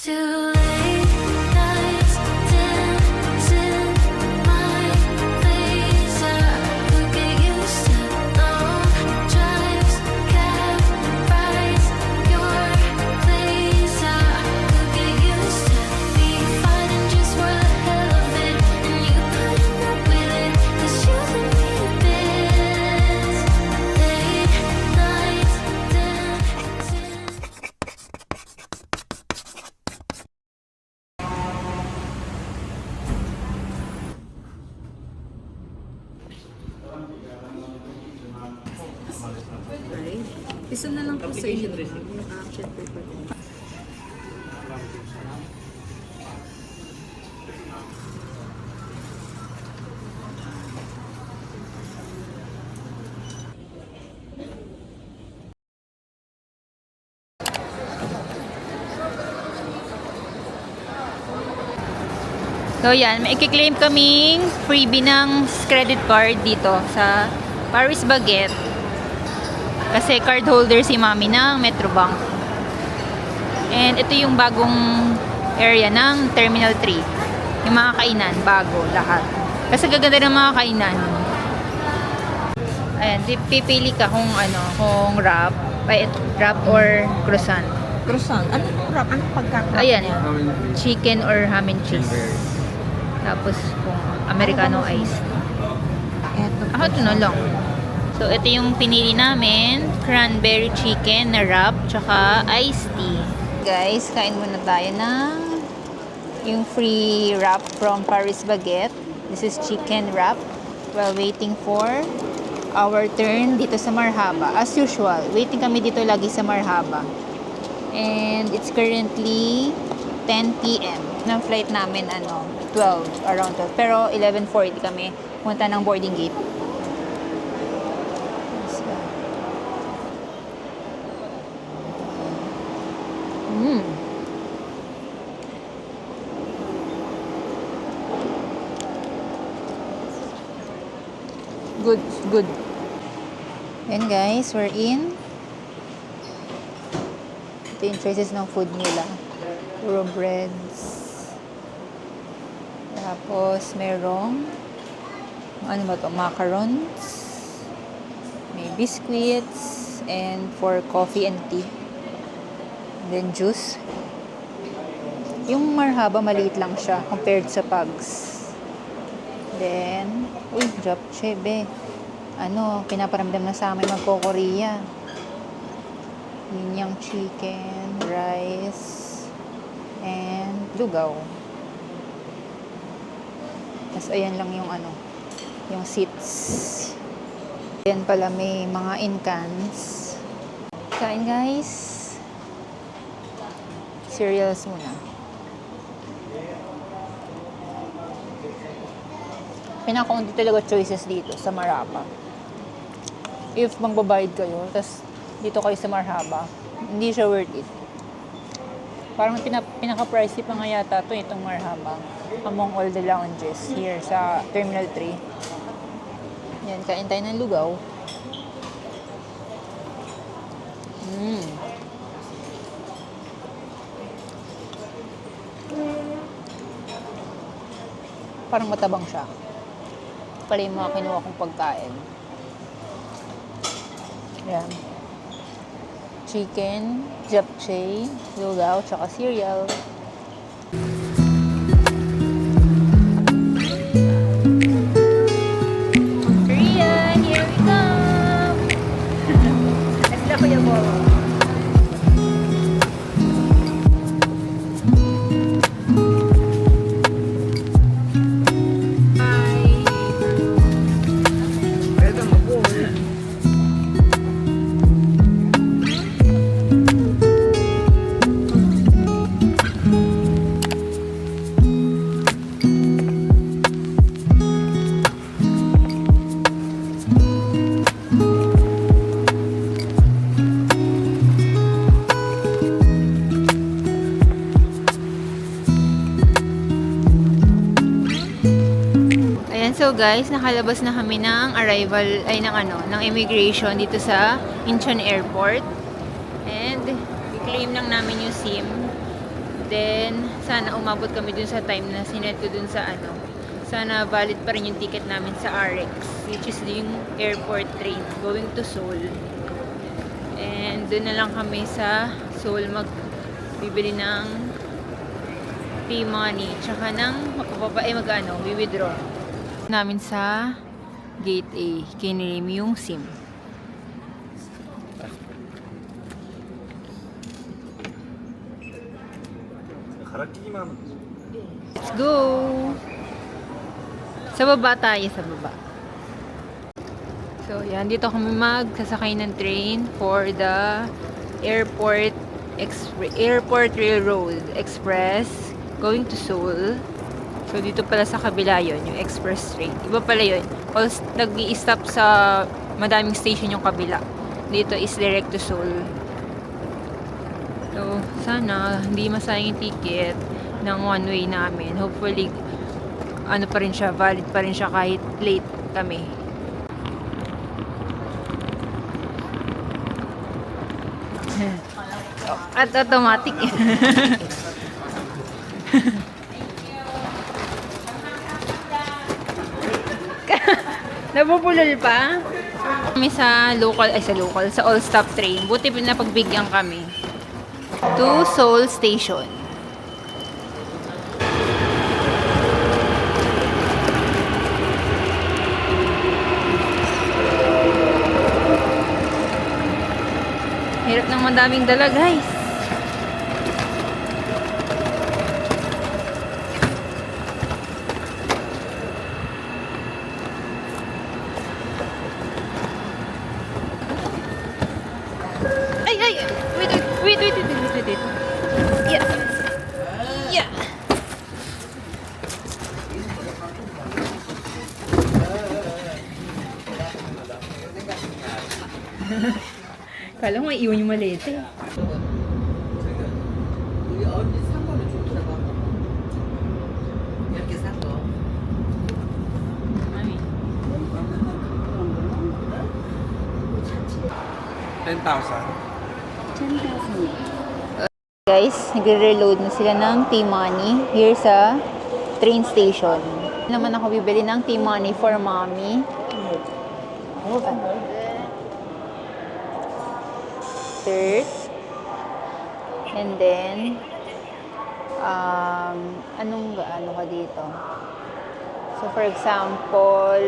Too late nights dancing my face. I could get used to long drives, cab rides, your place. I could get used to me fighting just for the hell of it, and you putting up with it, 'cause you leave me to bits. Late nights dancing. Right? Isa na lang po sa inyo. Action paper. So yan, may i-claim kaming freebie ng credit card dito sa Paris Baguette. Kasi card holder si Mami ng Metrobank. And ito yung bagong area ng Terminal 3. Yung mga kainan, bago lahat. Kasi gaganda ng mga kainan. Ayan, pipili ka kung ano, kung wrap or croissant. Croissant. Anong pagkakak Ayan, niya? chicken or ham and cheese. Tapos kung Americano ice. Eto. Ako ito na lang. So, ito yung pinili namin. Cranberry chicken na wrap, tsaka iced tea. Guys, kain muna tayo ng yung free wrap from Paris Baguette. This is chicken wrap. While waiting for our turn dito sa Marhaba. As usual, waiting kami dito lagi sa Marhaba. And it's currently 10 p.m. Ng flight namin, 12, around 12. Pero 11:40 kami punta ng boarding gate. Good, good. And guys, we're in. Ito yung choices ng food nila. Puro breads. Tapos, merong ano ba to? Macarons. May biscuits. And for coffee and tea. And then juice. Yung Marhaba, maliit lang siya compared sa Pugs. Then, japchae, be. Pinaparamdam na sa amin magko-Korea. Yun yung chicken, rice, and lugaw. Tapos, ayan lang yung yung seats. Ayan pala may mga in cans. Kain, guys. Cereals muna. Pinakaunti talaga choices dito sa Marhaba. If magbabayad kayo, tas dito kayo sa Marhaba, hindi siya worth it. Parang pinaka-pricey pa nga yata itong Marhaba among all the lounges here sa Terminal 3. Yan, kain tayo ng lugaw. Parang matabang siya. Pala yung mga kinuha kong pagkain. Ayan. Chicken, japchae, lugaw, tsaka cereal. Korea, here we come! Asla ko yung mo. So guys, nakalabas na kami ng arrival, ng immigration dito sa Incheon Airport. And i-claim lang namin yung SIM. Then, sana umabot kami dun sa time na sinet ko dun sa ano. Sana valid pa rin yung ticket namin sa RX, which is yung airport train going to Seoul. And dun na lang kami sa Seoul bibili ng P-money, tsaka ng withdraw namin sa gate A. Kinirim yung SIM. Let's go! Sa baba tayo, sa baba. So, yan. Dito kami magsasakay ng train for the Airport Railroad Express going to Seoul. So, dito pala sa kabila yon yung express train. Iba pala yun. Tapos, nag-i-stop sa madaming station yung kabila. Dito is direct to Seoul. So, sana hindi masayang yung ticket ng one way namin. Hopefully, ano pa rin siya, valid pa rin siya kahit late kami. At automatic. Nabubulol pa? Kami sa all-stop train. Buti na pagbigyan kami. To Seoul Station. Hirap ng madaming dala, guys. Ay! Wait. Yeah. Kala mo iiwan yung malete. 언니 상관은 좋더라고. 이렇게 산 거. Mami. 10,000. Guys, nagre-reload na sila ng T-money here sa train station. Naman ako bibili ng T-money for mommy. Third. And then, ano ka dito? So, for example,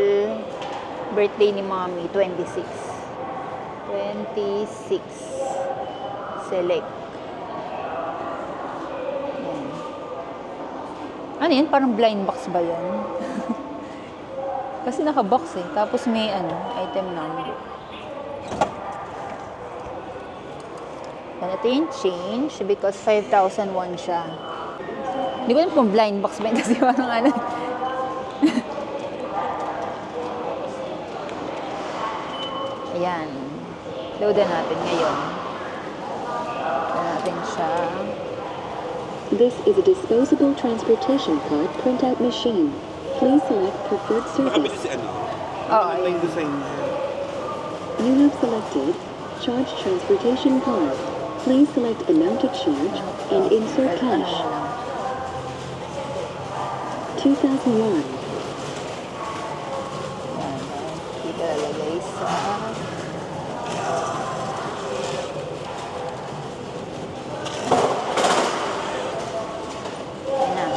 birthday ni mommy, 26. 26. Select. Yan. Ano yan? Parang blind box ba yan? Kasi naka-box eh. Tapos may item number. Yan, ito yung change because 5,001 siya. Hindi ko alam kung blind box ba yun kasi parang Ayan. Loadan natin ngayon. Loadan natin siya. This is a disposable transportation card printout machine. Please select preferred service. Oo, ayun. You have selected Charge Transportation Card. Please select amount to charge and insert cash. 2001. Dito lalagay sa...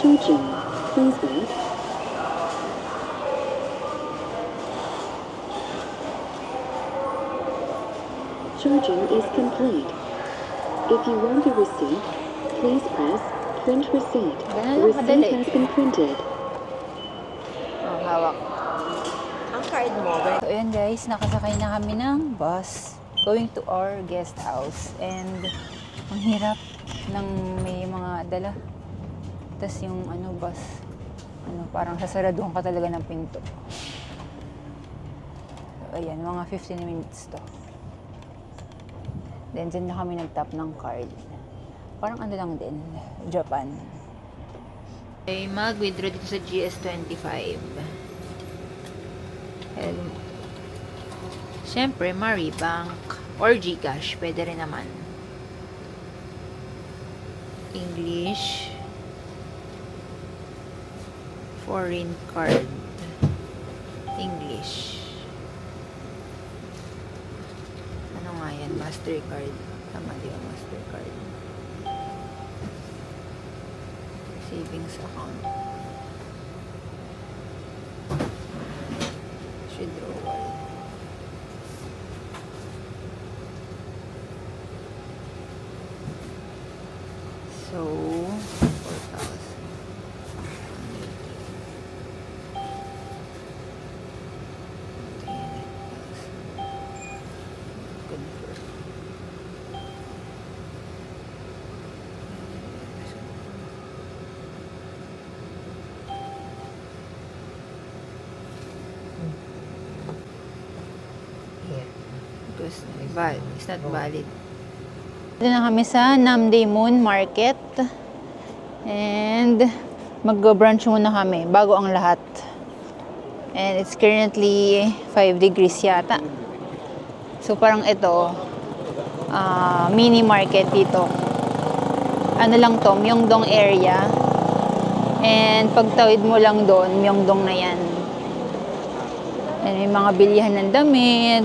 Charging. Please wait. Charging is complete. If you want a receipt, please press Print Receipt. Ganun lang Receipt kadali. has been printed. Hawak. Ang card mo, So, ayan guys, nakasakay na kami ng bus going to our guest house. And, ang hirap ng may mga dala. Tapos yung bus, parang sasaraduhan ka talaga ng pinto. So, ayan, mga 15 minutes to. Then, dyan na kami nag-tap ng card. Parang lang din, Japan. Okay, mag-withdraw dito sa GS25. And, syempre, Maribank or GCash, pwede rin naman. English. Foreign card. English. Ano nga yan? Mastercard. Tama di ba? Mastercard. Savings account. Withdrawal. So, 4,000. Confirm. Because it's not valid. Dito na kami sa Namdaemun Market. And mag-brunch muna kami bago ang lahat. And it's currently 5 degrees yata. So parang ito, mini market dito. Ano lang to, Myeongdong area. And pagtawid mo lang doon, Myeongdong na yan. And may mga bilihan ng damit.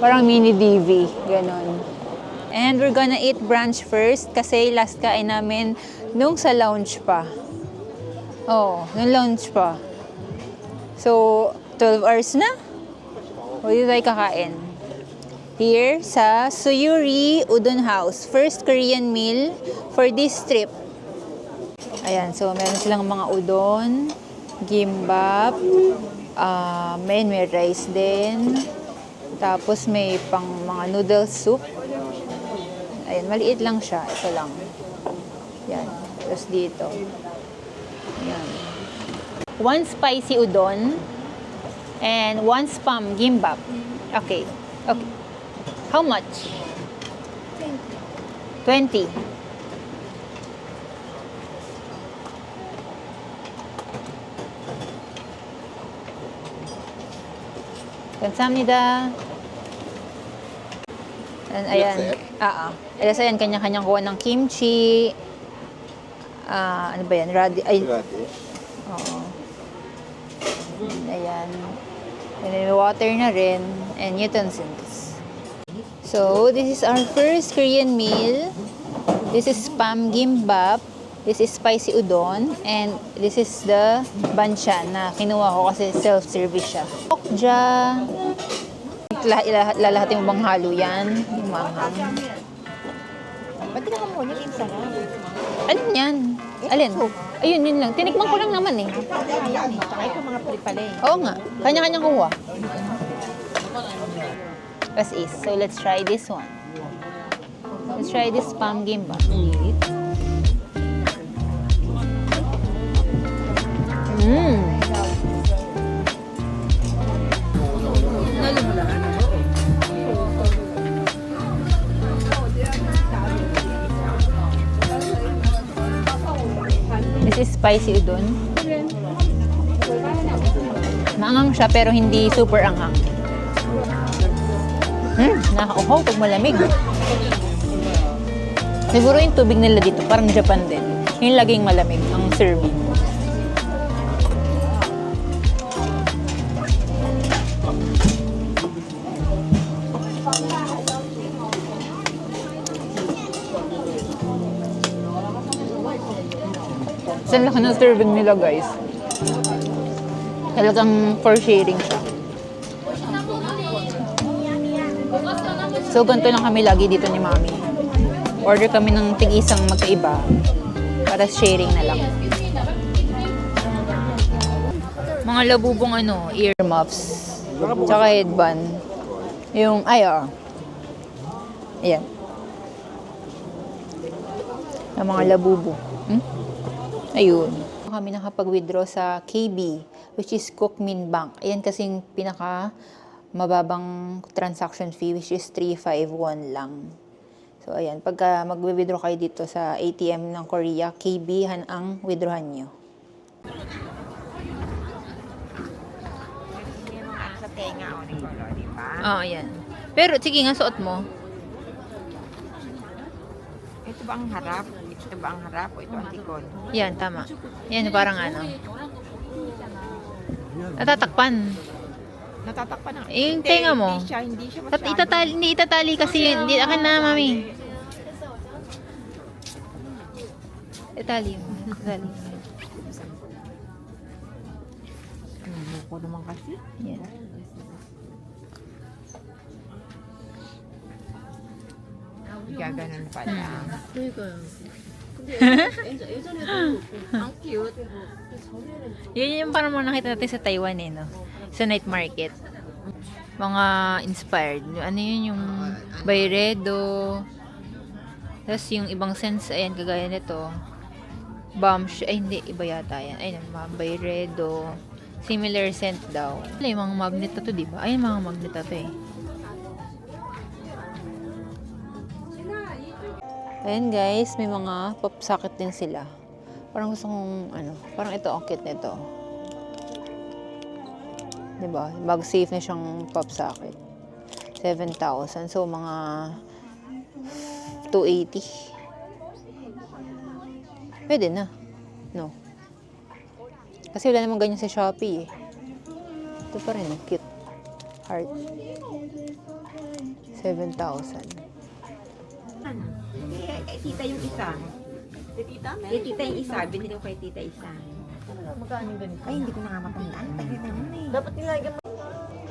Parang mini DV, ganon. And we're gonna eat brunch first kasi last kain namin nung sa lounge pa. Oh, nung lounge pa. So, 12 hours na. O, dito tayo kakain. Here sa Suyuri Udon House. First Korean meal for this trip. Ayan, so meron silang mga udon, gimbap, may rice din. Tapos may pang mga noodle soup. Ayan, maliit lang siya. Ito lang. Yan. Tapos dito. Ayan. 1 spicy udon and 1 spam gimbap. Okay. Okay. How much? 20. Kamsahamnida. Ayan. Alas ayan, kanya-kanyang kuha ng kimchi. Ano ba yan? Oo. Ayan. And then water na rin. And utensils. So, this is our first Korean meal. This is spam gimbap. This is spicy udon. And this is the banchan na kinuha ko kasi self-service siya. Okja. Lalahatin mo bang halo yan? Yung manghang. Ba't ka mo niya yung sarap? Alin yan? Alin? Ayun, yun lang. Tinikman ko lang naman eh. Yan eh. Tsaka ito mga pala eh. Oo nga. Kanya-kanyang kuha. As is. So, let's try this one. Let's try this spam gimbap. This is spicy udon. Maanghang siya pero hindi super anghang. Nakakauhaw pag malamig. Siguro yung tubig nila dito, parang Japan din. Yung laging malamig ang serving. Saan laki ng serving nila, guys? Talagang for sharing siya. So, ganito lang kami lagi dito ni Mami. Order kami ng tig-isang magkaiba para sharing na lang. Mga labubong earmuffs. Tsaka headband. Yung, ayan. Yung mga labubo. Ayun. Kami nakapag-withdraw sa KB, which is Kookmin Bank. Ayan kasing pinaka mababang transaction fee, which is 351 lang. So, ayan. Pagka mag-withdraw kayo dito sa ATM ng Korea, KB ang withdrawhan nyo. Sa tenga o ni Kolo, di ba? Oo, ayan. Pero, sige nga, suot mo. Ito ba ang harap? Ito ba ang harap o ito ang likod? Yan, tama. Yan, parang ano. Natatakpan. Natatakpan na. Eh, yung tenga mo. Hindi siya masyado. Hindi itatali kasi yun. Hindi, akin na, mami. Itali mo. Itali mo. Ano ko naman kasi? Yan. Gaganon pala. Ang cute. Yan yung parang mga nakita natin sa Taiwan eh, no? Sa night market. Mga inspired. Ano yun, yung Byredo. Tapos yung ibang scents, ayan, kagaya nito. Ay hindi, iba yata yan. Ayun, mga Byredo. Similar scent daw. Yung mga magnet na to, diba? Ayun, mga magnet na to eh. Ayan guys, may mga pop socket din sila. Parang gusto kong, parang ito, ang cute nito. Diba? Bag safe na siyang pop socket. 7,000. So, mga 280. Pwede na. No. Kasi wala namang ganyan sa Shopee eh. Ito pa rin, cute. Heart. 7,000. Kay tita yung isa. Kay tita yung isa. Binili ko kay tita isa. Magkano yung ganito? Ay, hindi ko na nga matandaan. Tagal naman eh. Dapat nilagyan mo.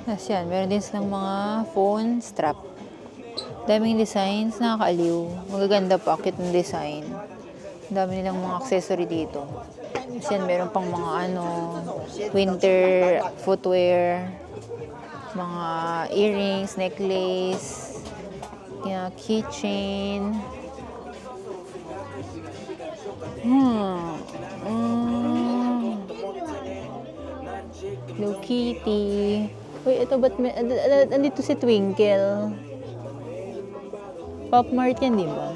Yes, yan. Meron din silang mga phone strap. Daming designs, nakakaaliw. Magaganda pa, cute ng design. Dami nilang mga accessory dito. Kasi yan, meron pang mga winter footwear, mga earrings, necklace, keychain. Hello Kitty. Uy, ito ba't may... Andito si Twinkle. Pop Mart yan, di ba?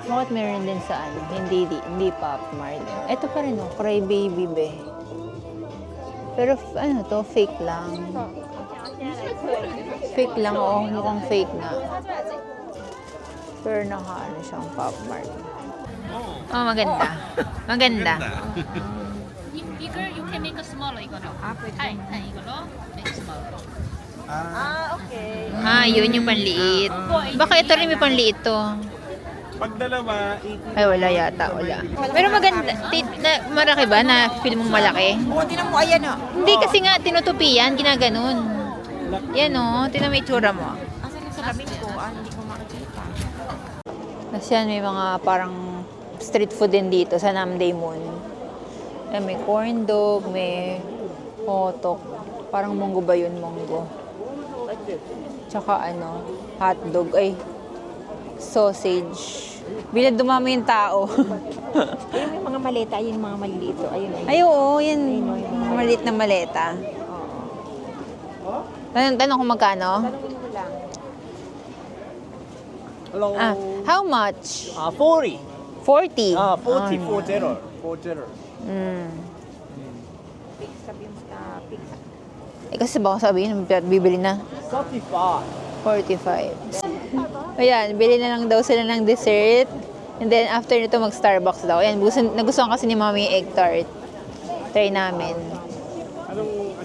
Bakit meron din sa Hindi Pop Mart. Ito pa rin, Cry Baby be. Pero to, fake lang. Fake lang, mukhang fake nga. Pero siyang Pop Mart. Oh, maganda. Maganda. Bigger, you can make a smaller. 이거로. Pwede. 이거로 make smaller. Okay. Yun yung panliit. Baka ito rin may panliit to. Pag dalawa, 80. Ay, wala yata, wala. Pero maganda, malaki ba na feel mong malaki? Oo, tinan mo, ayan o. Hindi kasi nga, tinutupi yan, ginaganon. Yan tinan mo itsura mo. Asan yung salamin ko? Hindi ko makikita. Tapos yan, may mga parang street food din dito sa Namdae Moon. May corn dog, may hotok. Parang munggo ba yun, munggo? Tsaka hotdog, sausage. Bila dumami yung tao. Ayun yung mga maleta, ayun yung mga maliliit. Ayun, ayun. Ay, oo, yan. Maliit na maleta. Tanong kung magkano? Tanungin mo lang. Hello. How much? 40. 40. 40. 40. Pix, sabi mo pix. Kasi baka sabihin, bibili na. 35. 45. Ayan, bili na lang daw sila ng dessert. And then, after nito, mag-Starbucks daw. Ayan, nagustuhan kasi ni Mami yung egg tart. Try namin.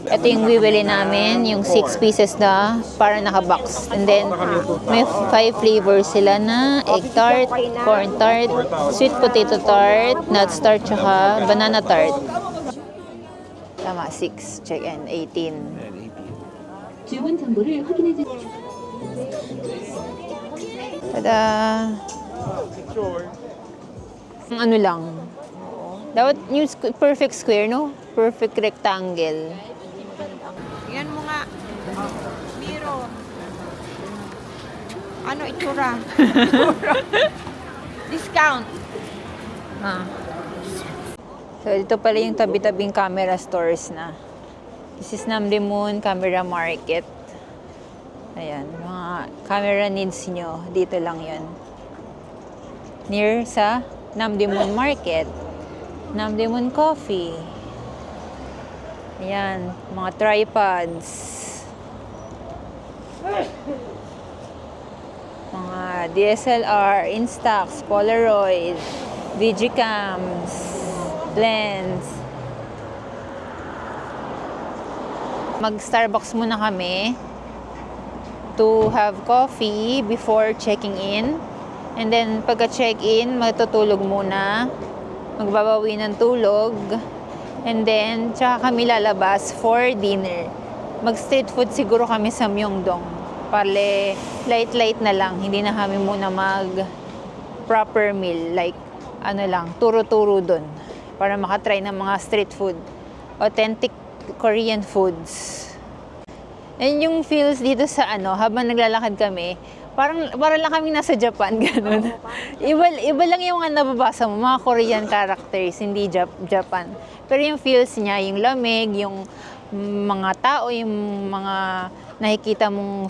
Ito yung bibili namin, yung 6 pieces na, para naka-box. And then, may 5 flavors sila na egg tart, corn tart, sweet potato tart, nuts tart, tsaka banana tart. Tama, 6. Check in, 18. 주문 정보를 확인해 주세요. Tada! Ang lang. Dapat yung perfect square, no? Perfect rectangle. Yan mo nga. Miro. Ano itsura? Discount. So, dito pala yung tabi-tabing camera stores na. This is Namdae Moon Camera Market. Ayan, mga camera needs nyo. Dito lang yun. Near sa Namdae Moon Market. Namdae Moon Coffee. Ayan, mga tripods. Mga camera, DSLR, Instax, Polaroid, Digicams, lens. Mag-Starbucks muna kami to have coffee before checking in. And then, pagka-check-in, matutulog muna. Magbabawi ng tulog. And then, tsaka kami lalabas for dinner. Mag-street food siguro kami sa Myeongdong. Pale, light-light na lang. Hindi na kami muna mag-proper meal. Like, ano lang, turo-turo dun. Para makatry ng mga street food. Authentic Korean foods. And yung feels dito sa habang naglalakad kami, para lang kami nasa Japan, ganun. Iba lang yung nababasa mo, mga Korean characters, hindi Japan. Pero yung feels niya, yung lamig, yung mga tao, yung mga nakikita mong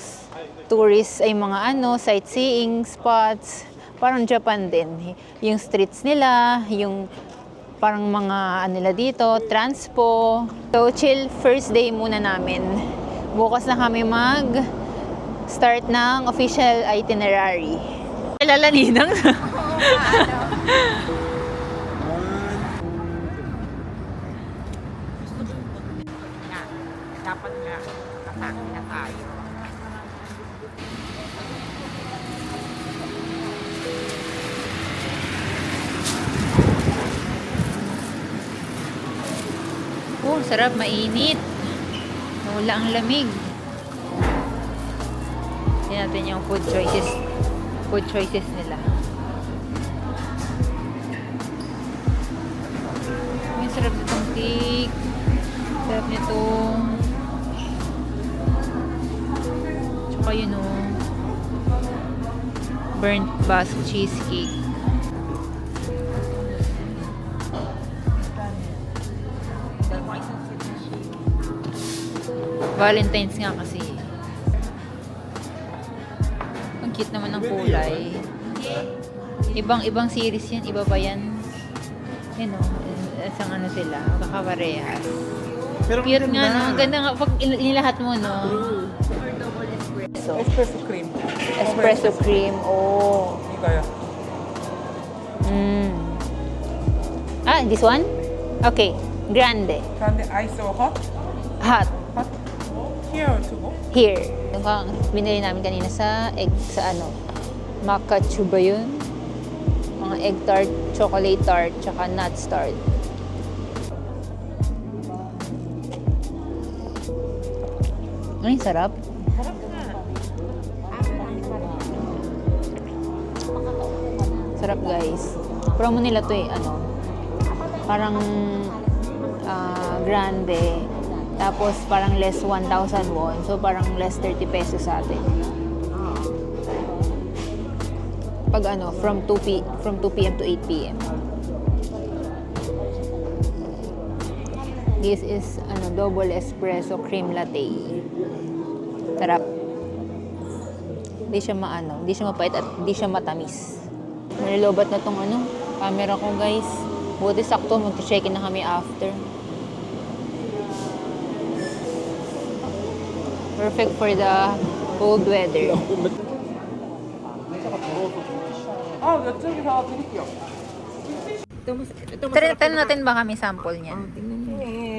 tourists, ay mga sightseeing spots, parang Japan din. Yung streets nila, yung parang mga nila dito, transpo. So, chill first day muna namin. Bukas na kami start ng official itinerary. Lalaninang. Dapat nga, kasama na tayo. Oh, sarap, mainit. Wala ang lamig. Tingnan natin yung food choices nila. Ang sarap nitong cake. Sarap nitong tsaka yun burnt Basque cheesecake. Valentine's nga kasi. Ang cute naman ng kulay. Ibang series yan. Iba ba yan? Isang sila. Kakaparehas. Pero Cute nga, no? Ang ganda nga. Pag inilahat mo, no? Espresso cream. Espresso cream. Oh. 이거요. This one? Okay. Grande. 근데 ice or hot? Hot. Hot. Here to go. Here. Yung binili namin kanina sa Makachu ba yun? Mga egg tart, chocolate tart, tsaka nuts tart. Ay, sarap. Sarap, guys. Promo nila to parang grande. Tapos parang less 1,000 won. So parang less 30 pesos sa atin. Pag from 2 p.m. to 8 p.m. This is double espresso cream latte. Sarap. Hindi siya hindi siya mapait at hindi siya matamis. Nalilobat na tong camera ko, guys. Buti sakto, mag-check-in na kami after. Perfect for the cold weather. 아, 이쪽에 다 드릴게요. Tanong natin baka may sample niyan. Tingnan mo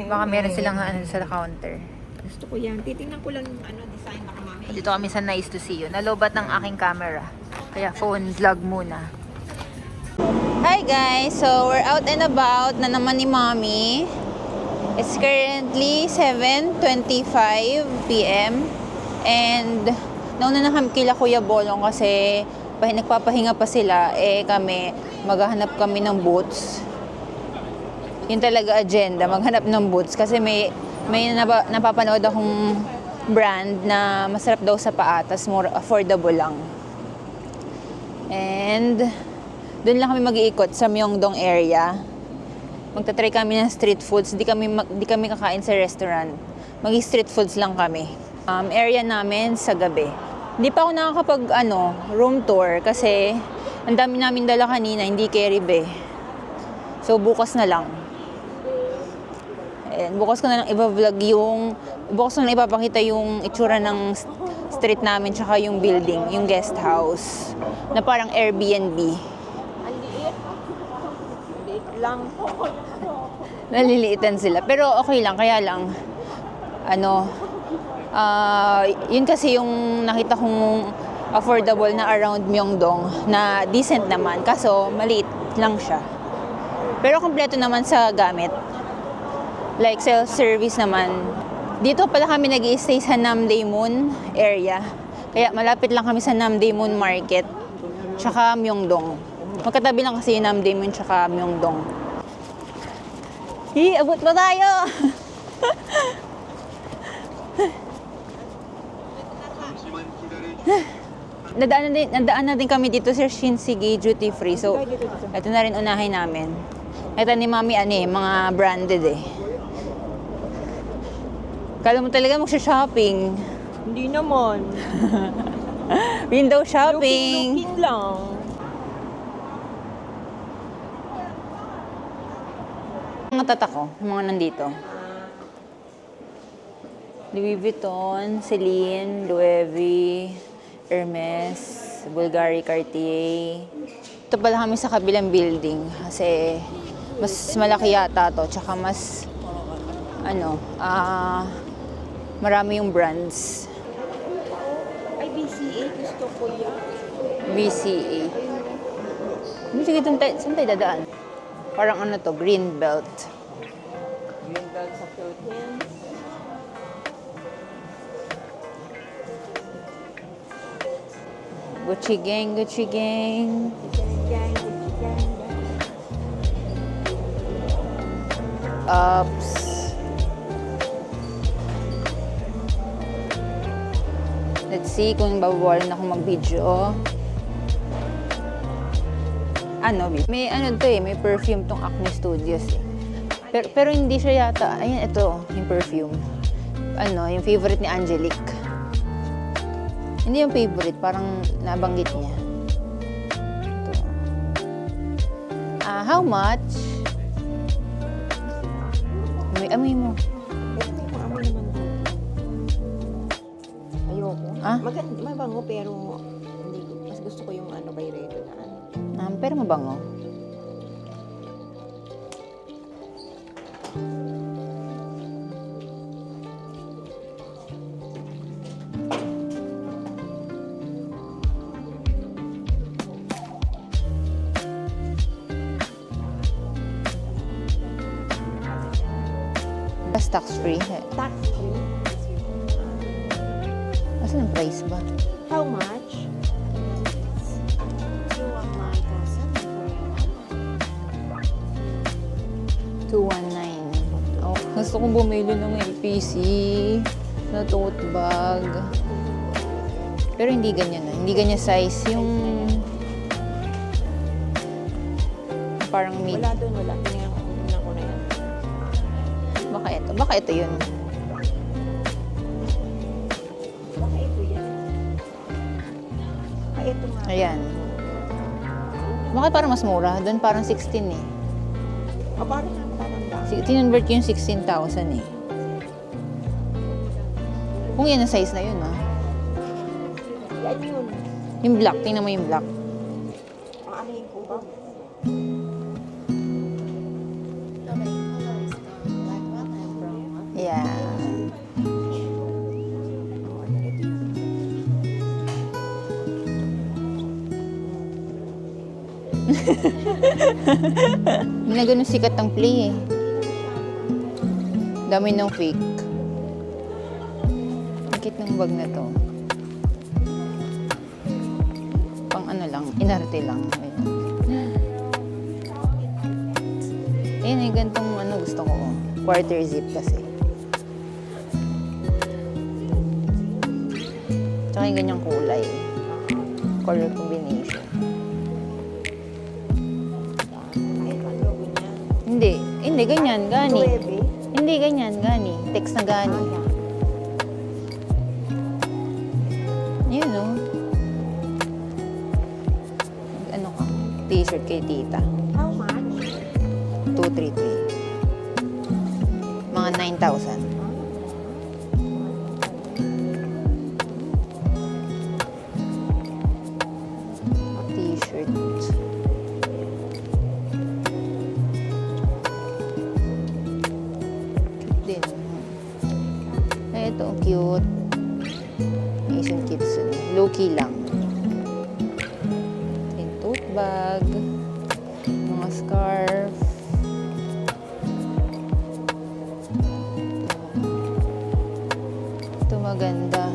Baka meron silang sa counter. Gusto ko yan. Titingnan ko lang yung design na kamami. Dito kami sa Nice to See You. Nalobat ng aking camera. Kaya phone vlog muna. Hi guys! So we're out and about na naman ni Mommy. It's currently 7:25 p.m. And nauna na kami kila Kuya Bolong kasi nagpapahinga pa sila. Kami, maghahanap kami ng boots. Yun talaga agenda, maghanap ng boots. Kasi may napapanood akong brand na masarap daw sa paa, tas more affordable lang. And doon lang kami mag-iikot sa Myeongdong area. Magta-try kami ng street foods. Di kami kakain sa restaurant. Mag-street foods lang kami. Area namin sa gabi. Hindi pa ako nakakapag room tour kasi ang dami namin dala kanina, hindi carry be. So bukas na lang. And bukas ko na lang bukas ko na lang ipapakita yung itsura ng street namin tsaka yung building, yung guest house na parang Airbnb. Ang liit. Liit lang. Naliliitan sila. Pero okay lang, kaya lang, yun kasi yung nakita kong affordable na around Myeongdong na decent naman. Kaso, maliit lang siya. Pero kompleto naman sa gamit. Like, self-service naman. Dito pala kami nag-i-stay sa Namdaemun area. Kaya malapit lang kami sa Namdaemun Market. Tsaka Myeongdong. Magkatabi lang kasi yung Namdaemun tsaka Myeongdong. Abot pa tayo! Nadaan na din kami dito sa Shinsegae Duty Free. So, ito na rin unahin namin. Ito ni Mami, mga branded eh. Kala mo talaga magsha-shopping. Hindi naman. Window shopping. Looking lang. Mga tatak ko, yung mga nandito. Louis Vuitton, Celine, Loewe, Hermes, Bulgari, Cartier. Ito pala kami sa kabilang building kasi mas malaki yata to, tsaka mas marami yung brands. Ay, BCA. Gusto ko yan. BCA. Sige, saan tayo dadaan? Parang green belt. Green belt sa Philippines. Gucci gang, Gucci gang. Ups. Let's see kung babawalan ako mag-video. May may perfume tong Acne Studios eh. Pero hindi siya yata. Ayan, ito, yung perfume. Yung favorite ni Angelique. Hindi yung favorite, parang nabanggit niya. Ito. How much? Amoy mo. Amoy naman doon. Ayoko. Maganda, mabango pero hindi ko. Mas gusto ko yung Byredo na Pero mabango. Tax-free. tax-free. Asan ang price ba? How much? 219. Oh, gusto kong bumili ng LPC na tote bag. Pero hindi ganyan na. Hindi ganyan size. Yung parang mid. Wala doon, wala. Tingnan ko na yan. Baka ito yun. Baka ito yan. Ito nga. Ayan. Bakit parang mas mura? Doon parang 16 eh. Parang natatanda. Tinonvert yung 16,000 eh. Kung yan ang size na yun Yan yun. Yung black, tingnan mo yung black. Aanahin ko ba? Yeah. Hindi na ganun sikat ang play eh. Dami ng fake. Bakit ng bag na to? Pang lang, inarte lang. Ayun, yung gantong gusto ko. Quarter zip kasi. Tsaka yung ganyang kulay. Color combination. Hindi, ganyan, gani. Hindi, ganyan, gani. Text na gani. Yun, no? T-shirt kay tita. How much? 233. Mga 9,000. t-shirt. Cute din. Ay, ito, cute. Asian Kitsune. Low-key lang. Yung tote bag. Mga scarf. Ito maganda.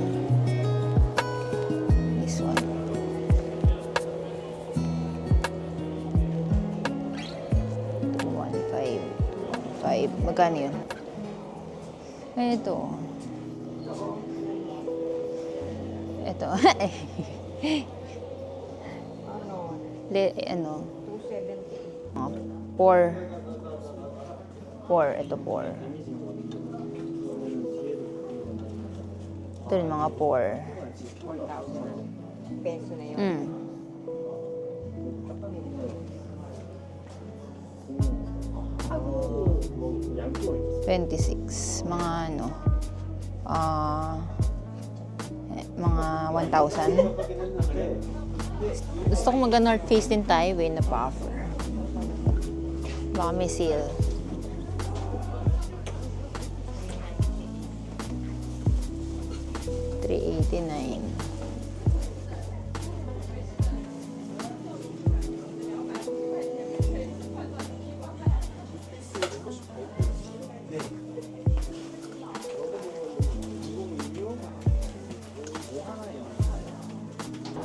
This one. Ito, 1.5. Magkano yun? Ito. Ito. Ano? 278. 4. Ito 4. Ito rin mga 4. 4,000 peso na yun. 26. Mga ano? Mga 1,000. Gusto ko mag-North Face din tayo na pa-offer. Baka may sale. $389.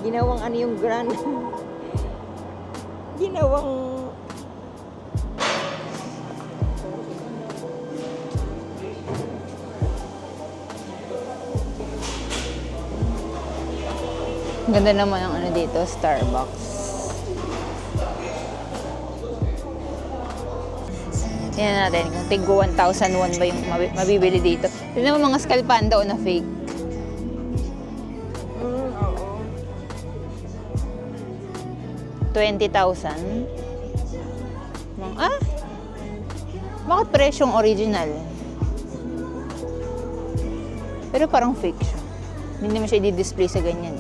Ginawang ano yung grand. Ginawang Ganda naman ang ano dito, Starbucks. Tingnan natin kung tig 1,001 ba yung mabibili dito. Tignan mo mga Skalpanda o na fake. oo. 20,000. Bakit presyong original? Pero parang fake siya. Hindi naman siya i-display sa ganyan.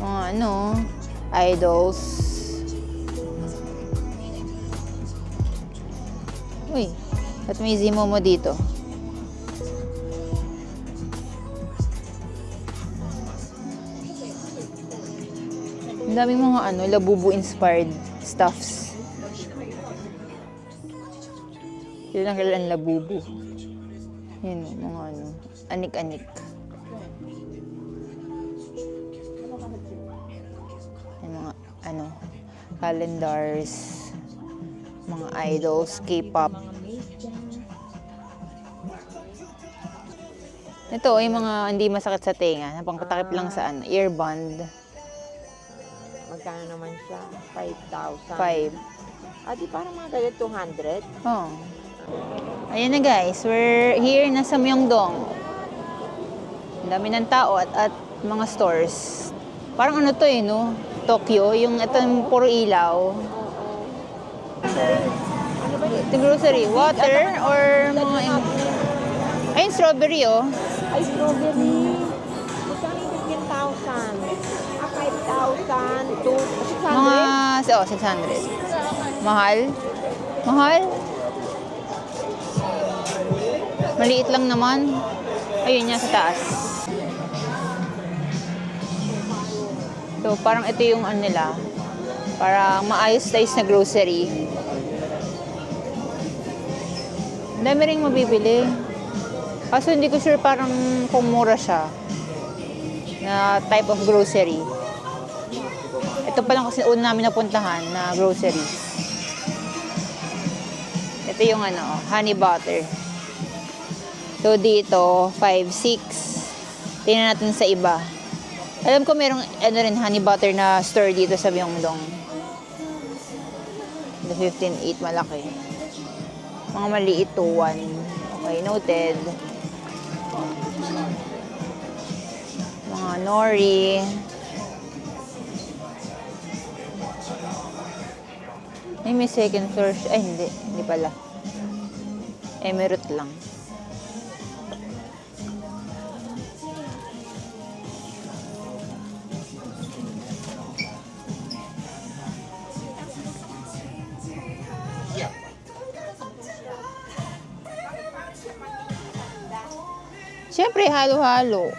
Mga ano, idols. Uy, at may Zimo mo dito. Ang daming mga ano, Labubu-inspired stuffs. Yun ang kailan Labubu. Yun, mga ano, anik-anik. Yung mga ano, calendars, mga idols, K-pop. Ito, yung mga hindi masakit sa tenga, na pangpatakip lang sa ano, earband. Magkano naman siya? 5,000. 5. Di parang mga ganyan 200. Oh. Ayan na guys, we're here na sa Myeongdong. Ang dami ng tao at mga stores. Parang ano to no? Tokyo, yung itong puro ilaw. Ano ba yun? The grocery, water or mga... Ayun, strawberry Ay, strawberry. Magkano yung 15,000? 5,000 to 600? Mga... 600. Mahal? Mahal? Maliit lang naman. Ayun niya sa taas. So, parang ito yung ano nila. Parang maayos-ayos na grocery. Ang dami rin mabibili. Kaso hindi ko sure parang kung mura siya. Na type of grocery. Ito pa lang kasi una namin napuntahan na grocery. Ito yung ano, honey butter. So, dito, 5, 6. Tingnan natin sa iba. Alam ko merong ano rin, honey butter na store dito sa Myeongdong. The 15.8, malaki. Mga maliit, 2.1. Okay, noted. Mga nori. May second floor. Ay, hindi pala. Emirate lang. Siyempre, halo-halo.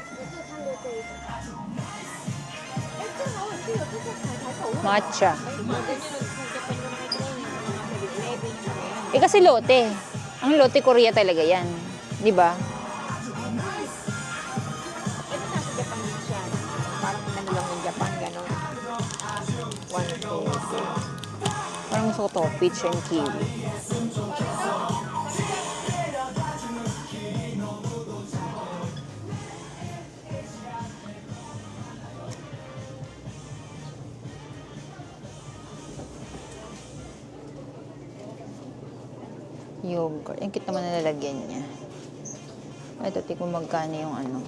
Matcha. Eh kasi lote. Ang lote Korea talaga yan. Di ba? Ito nasa Japan din siya. Parang ano lang ng Japan, gano'n. 1 peso. Parang gusto ko to, peach and kiwi. Yogurt. Ang cute naman na lalagyan niya. Ito, tignan mo magkano yung ano.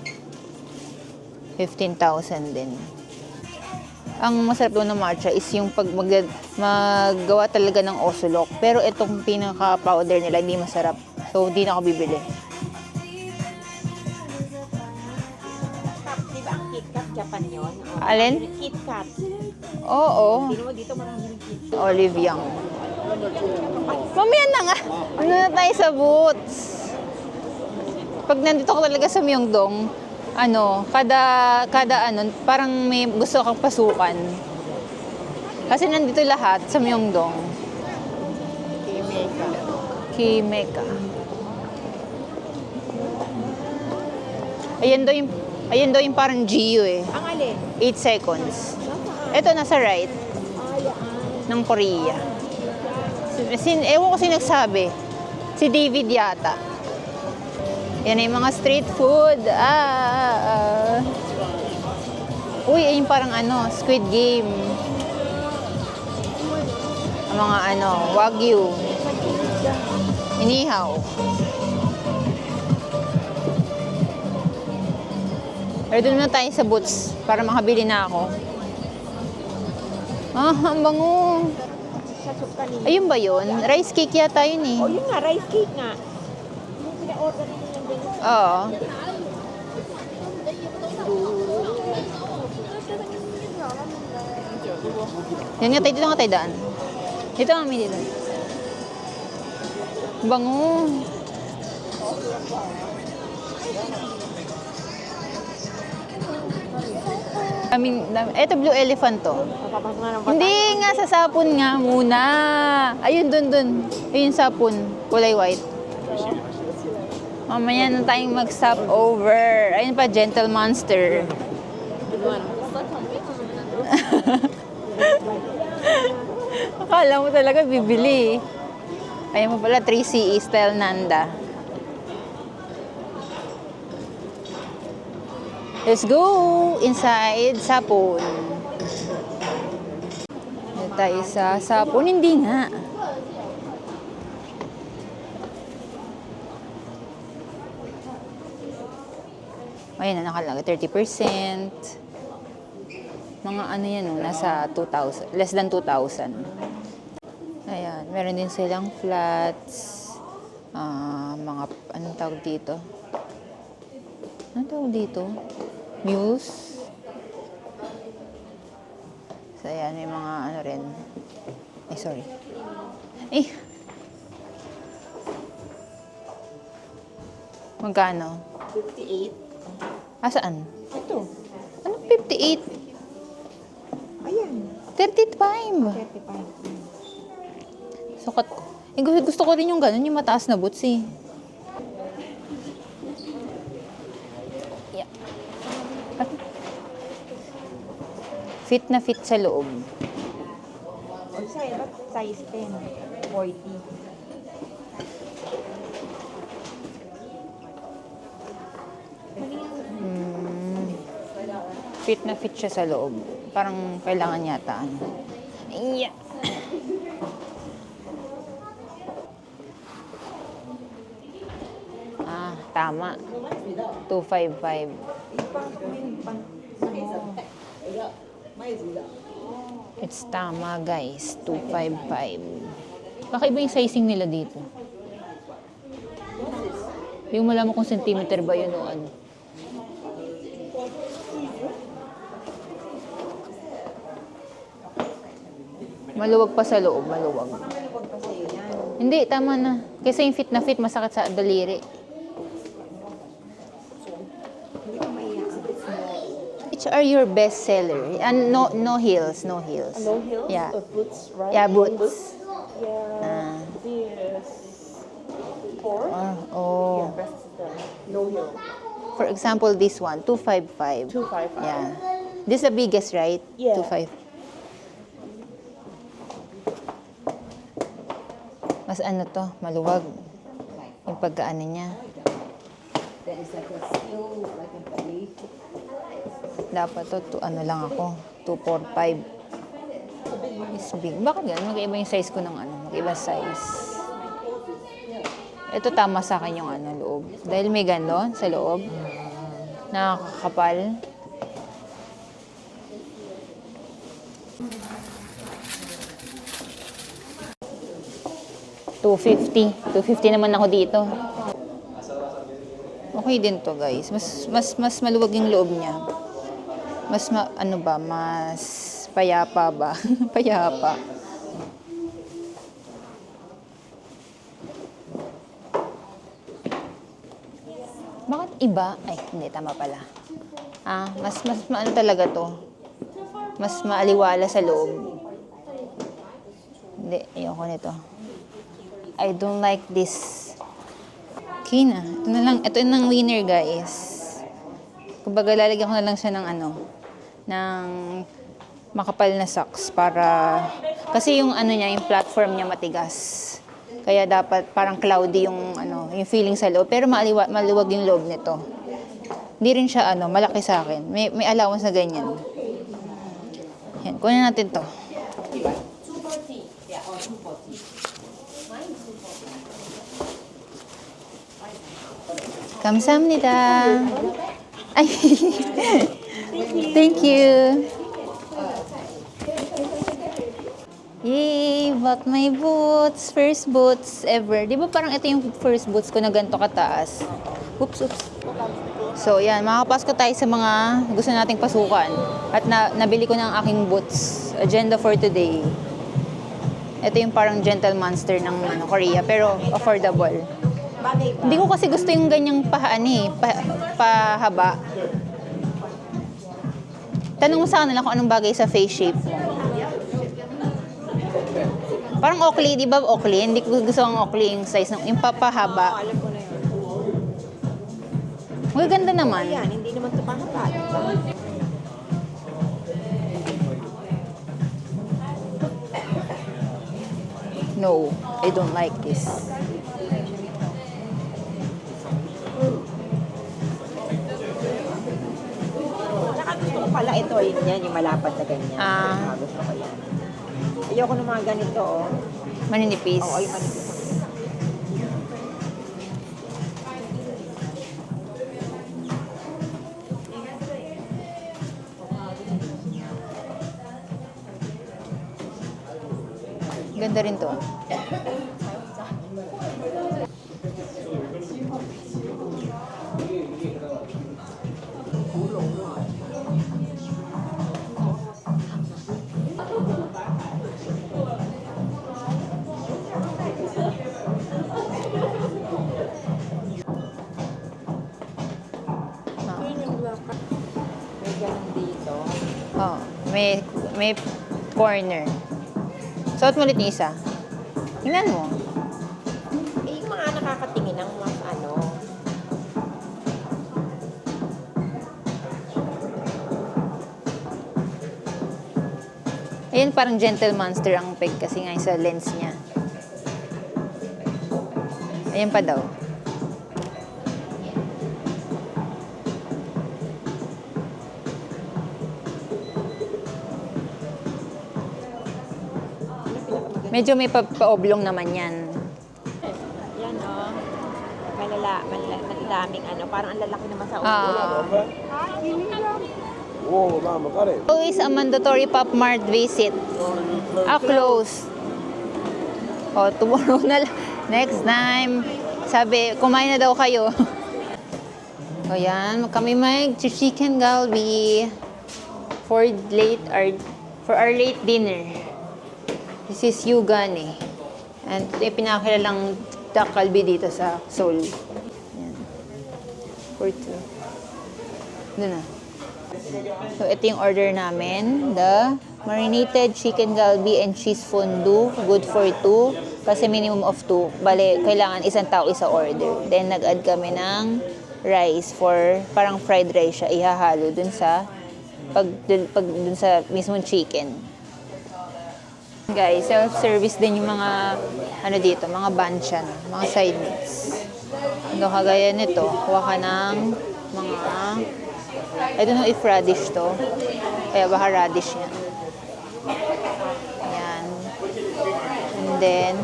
15,000 din. Ang masarap doon ng matcha is yung pag maggawa talaga ng osolok. Pero itong pinaka-powder nila, hindi masarap. So, hindi na ako bibili. Di ba ang KitKat Japan yun? O, Alin? KitKat. Oo. Hindi mo dito maraming KitKat. Olive Young. Mamaya na nga. Ano na tayo sa Boots? Pag nandito ko talaga sa Myeongdong, ano, kada ano, parang may gusto kang pasukan. Kasi nandito lahat sa Myeongdong. Kimeka. Ayan daw yung parang GU eh. Ang alin? 8 seconds. Ito nasa right. Ng Korea. Ewan ko sino nagsabi. Si David yata. Yan ay mga street food. Uy, ayun parang ano, Squid Game. Ang mga ano, Wagyu. Inihaw. Pero doon na tayo sa Boots para makabili na ako. Ang bango. Sa soup kanina. Ayun ba yun? Rice cake yata yun eh. O, yun nga, rice cake nga. Yung pina-order nyo ng ganyan. Oo. Yan nga tayo, dito nga tayo daan. Dito nga kami dito. Bango. Eto Blue Elephant to. Papapasok nga ng bata. Hindi nga, sa sapon nga muna. Ayun, dun. Ayun, sapon. Kulay white. Mamaya na tayong mag-stop over. Ayun pa, Gentle Monster. Akala mo talaga bibili. Ayun mo pala, 3CE style Nanda. Let's go inside sapon. Dito tayo sa sapon. Hindi nga. Ayan na, nakalagay 30%. Mga ano yan, nasa 2,000. Less than 2,000. Ayan, meron din silang flats. Mga, anong tawag dito? Anong tawag dito? Muse. So, ayan, may mga ano rin. Ay, sorry. Eh! Magkano? 58. Saan? Ito. Ano 58? Ayan. 35. 35. Sukat ko. Eh, gusto ko rin yung ganun, yung mataas na boots eh. Yeah. Fit na fit sa loob. O, ba't size 10? 40. Fit na fit siya sa loob. Parang kailangan yata ano. Yeah. Tama. 255. It's tama, guys. 255. Kakaiba yung sizing nila dito. Yung malaman kung centimeter ba yun o ano. Maluwag pa sa loob, maluwag. Hindi, tama na. Kasi yung fit na fit, masakit sa daliri. Which are your best seller? And no heels, no heels. No heels? Yeah. Boots, right? Yeah, boots. Yeah. This 4. Oh. Best seller. No heel. For example, this one, 255. 255. Yeah. This is the biggest, right? Yeah. 25. Mas ano to, maluwag. Yung pagkaano niya. Dapat to ano lang ako, 245. Is big. Bakit yan? Mag-iba yung size ko ng ano, mag-iba size. Ito tama sa akin yung ano, loob. Dahil may gano'n sa loob. Nakakapal. $250 naman ako dito. Okay din to, guys. Mas maluwag yung loob niya. Ano ba, mas payapa ba? Payapa. Bakit iba? Ay, hindi, tama pala. Mas ano talaga to? Mas maaliwala sa loob. Hindi, ayoko nito. I don't like this. Okay na. Ito na lang. Ito yung winner, guys. Kumbaga, lalagyan ko na lang siya ng ano, ng makapal na socks para, kasi yung ano niya, yung platform niya matigas. Kaya dapat parang cloudy yung ano, yung feeling sa loob. Pero maluwag yung loob nito. Hindi rin siya ano, malaki sa akin. May allowance na ganyan. Yan, kunin natin to. 감사합니다. Ay. Thank you. Yay! Bought my boots. First boots ever. Di ba parang ito yung first boots ko na ganito kataas? Oops. So, yan. Makakapasko tayo sa mga gusto nating pasukan. At nabili ko na ang aking boots. Agenda for today. Ito yung parang Gentle Monster ng Korea. Pero affordable. Hindi ko kasi gusto yung ganyang pahaba. Tanong mo sa kanila kung anong bagay sa face shape mo. Parang Oakley, di ba Oakley? Hindi ko gusto ang Oakley yung size ng yung papahaba. Alam ko na yun. Maganda naman. Ayan, hindi naman ito pahaba. No, I don't like this. Saka gusto ko pala ito, yun yan, yung malapad na ganyan. Gusto ko yan. Ayoko ng mga ganito, oh. Maninipis. Oo, yung manipis. Ganda rin to. May ganun dito. Oh, may corner. Suot mo ulit yung isa. Tingnan mo. Eh, yung mga nakakatingin ng mas ano. Ayan, parang Gentle Monster ang peg kasi nga sa lens niya. Ayan pa daw. Medyo may pa-oblong naman yan. Yan, oh. Madaming ano. Parang ang lalaki naman sa ulo. Whoa, mama, got it. Always a mandatory Pop Mart visit. Closed. Oh, tomorrow na lang. Next time. Sabi, kumain na daw kayo. O yan, kami mag-chicken galbi for our late dinner. This is Yugani. And ito yung pinakakilalang duck kalbi dito sa Seoul. Yan. For two. Doon na. So, ito yung order namin. The marinated chicken galbi and cheese fondue. Good for 2. Kasi minimum of 2. Bale, kailangan isang tao isa order. Then, nag-add kami ng rice for parang fried rice siya. Ihahalo dun sa dun sa mismong chicken. Guys, self-service din yung mga dito, mga banchan, mga side meats. Ano kagaya nito, kuha ka ng mga I don't know if radish to. Kaya baka radish yan. Ayan. And then,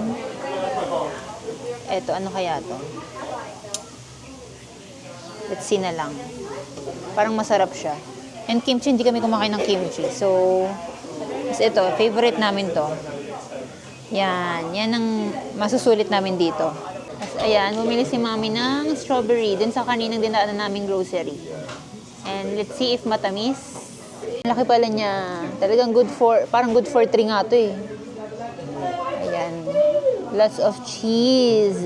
eto, ano kaya to? Let's see na lang. Parang masarap siya. And kimchi, hindi kami kumakain ng kimchi. So, ito, favorite namin to. Yan. Yan ang masusulit namin dito. Ayan, bumili si Mami ng strawberry dun sa kaninang dinaanan naming grocery. And let's see if matamis. Laki pala niya. Talagang parang good for 3 nga to eh. Ayan. Lots of cheese.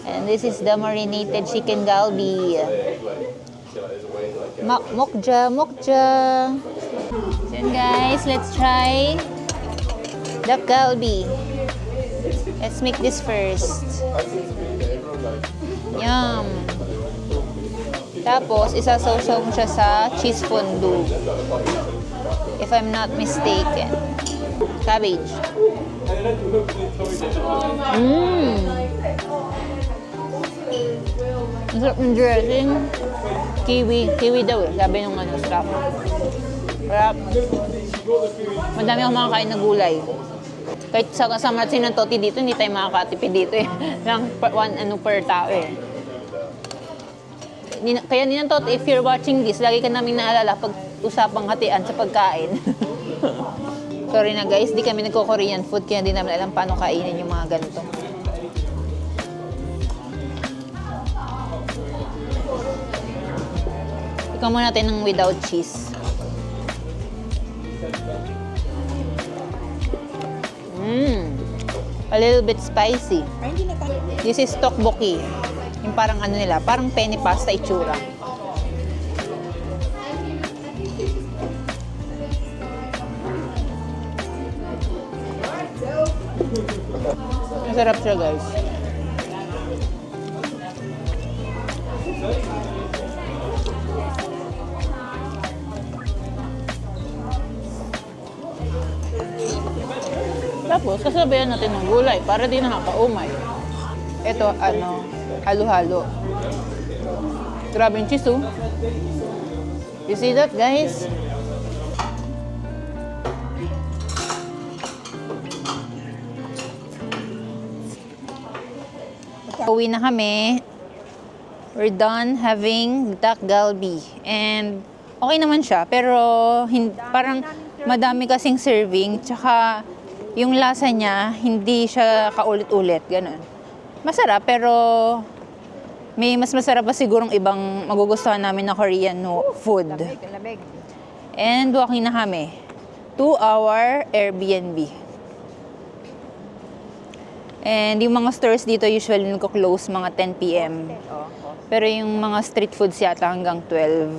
And this is the marinated chicken galbi. Mokja. So guys, let's try the galbi. Let's make this first. Yum. Tapos, isasawsaw mo siya sa cheese fondue. If I'm not mistaken. Cabbage. Ang sarap ng dressing. Kiwi daw eh. Sabi nung staff. Sarap. Madami akong makakain na gulay. Kahit sa kasama ng Toti dito, hindi tayo makakatipid dito eh. Lang per tao eh. Kaya Ninang Toti, if you're watching this, lagi ka namin naalala pag usapang hatian sa pagkain. Sorry na guys, di kami nagko-Korean food, kaya di namin alam paano kainin yung mga ganito. Ikaw muna natin ng without cheese. A little bit spicy. This is tteokbokki. Yung parang nila, parang penny pasta itsura. Masarap siya guys. Tapos, kasabayan natin ng gulay para di nakakaumay. Ito, halo-halo. Grabe yung cheese, oh. You see that, guys? Uwi na kami. We're done having dak galbi. And okay naman siya, pero parang madami kasing serving. Tsaka yung lasa niya, hindi siya kaulit-ulit. Ganun. Masarap, pero may mas masarap pa sigurong ibang magugustuhan namin na Korean food. And walking na kami. 2-hour Airbnb. And yung mga stores dito usually nagko-close mga 10 p.m. Pero yung mga street foods yata hanggang 12.